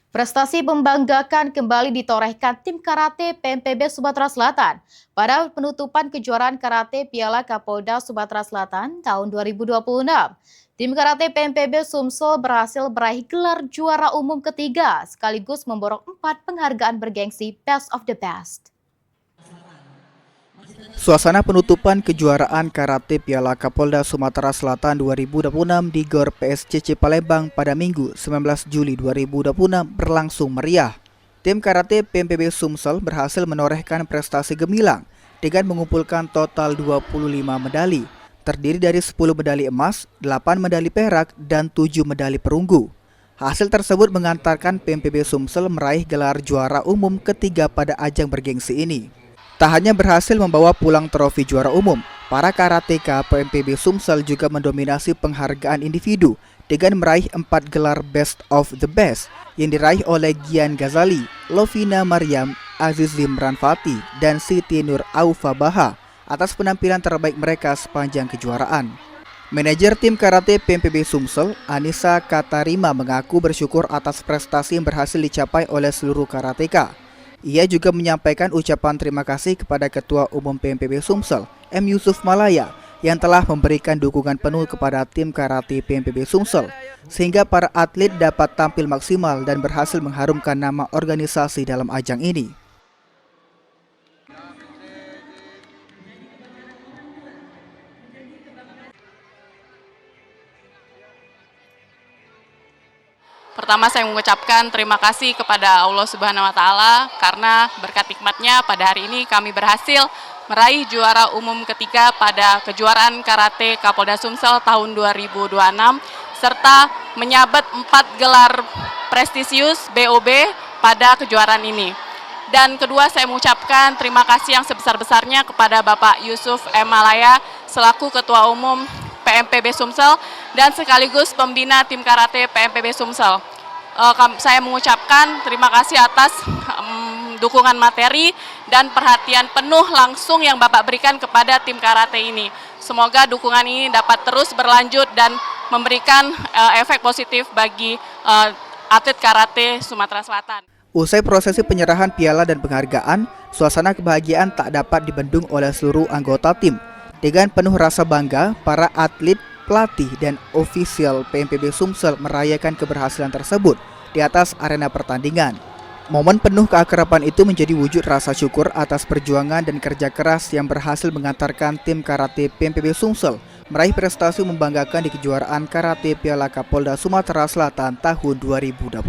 Prestasi membanggakan kembali ditorehkan tim karate PMPB Sumatera Selatan pada penutupan kejuaraan karate Piala Kapolda Sumatera Selatan tahun 2026. Tim karate PMPB Sumsel berhasil meraih gelar juara umum ketiga sekaligus memborong 4 penghargaan bergengsi Best of the Best. Suasana penutupan kejuaraan karate Piala Kapolda Sumatera Selatan 2026 di GOR PSCC Palembang pada Minggu 19 Juli 2026 berlangsung meriah. Tim karate PMPB Sumsel berhasil menorehkan prestasi gemilang dengan mengumpulkan total 25 medali, terdiri dari 10 medali emas, 8 medali perak, dan 7 medali perunggu. Hasil tersebut mengantarkan PMPB Sumsel meraih gelar juara umum ketiga pada ajang bergengsi ini. Tak hanya berhasil membawa pulang trofi juara umum, para karateka PMPB Sumsel juga mendominasi penghargaan individu dengan meraih 4 gelar Best of the Best yang diraih oleh Gian Ghazali, Lovina Mariam, Aziz Zimran Fati, dan Siti Nur Aufa Baha atas penampilan terbaik mereka sepanjang kejuaraan. Manajer tim karate PMPB Sumsel, Anissa Katarima, mengaku bersyukur atas prestasi yang berhasil dicapai oleh seluruh karateka. Ia juga menyampaikan ucapan terima kasih kepada Ketua Umum PMPB Sumsel, M. Yusuf Malaya, yang telah memberikan dukungan penuh kepada tim karate PMPB Sumsel, sehingga para atlet dapat tampil maksimal dan berhasil mengharumkan nama organisasi dalam ajang ini. Pertama saya mengucapkan terima kasih kepada Allah Subhanahu wa Ta'ala karena berkat nikmatnya pada hari ini kami berhasil meraih juara umum ketiga pada kejuaraan karate Kapolda Sumsel tahun 2026 serta menyabet 4 gelar prestisius BOB pada kejuaraan ini. Dan kedua saya mengucapkan terima kasih yang sebesar-besarnya kepada Bapak Yusuf M. Malaya selaku Ketua Umum PMPB Sumsel dan sekaligus pembina tim karate PMPB Sumsel. Saya mengucapkan terima kasih atas dukungan materi dan perhatian penuh langsung yang Bapak berikan kepada tim karate ini. Semoga dukungan ini dapat terus berlanjut dan memberikan efek positif bagi atlet karate Sumatera Selatan. Usai prosesi penyerahan piala dan penghargaan, suasana kebahagiaan tak dapat dibendung oleh seluruh anggota tim. Dengan penuh rasa bangga, para atlet, pelatih, dan ofisial PMPB Sumsel merayakan keberhasilan tersebut di atas arena pertandingan. Momen penuh keakraban itu menjadi wujud rasa syukur atas perjuangan dan kerja keras yang berhasil mengantarkan tim karate PMPB Sumsel meraih prestasi membanggakan di kejuaraan karate Piala Kapolda Sumatera Selatan tahun 2026.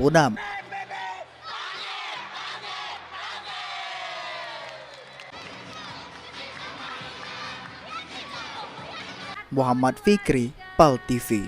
Muhammad Fikri, PAL TV.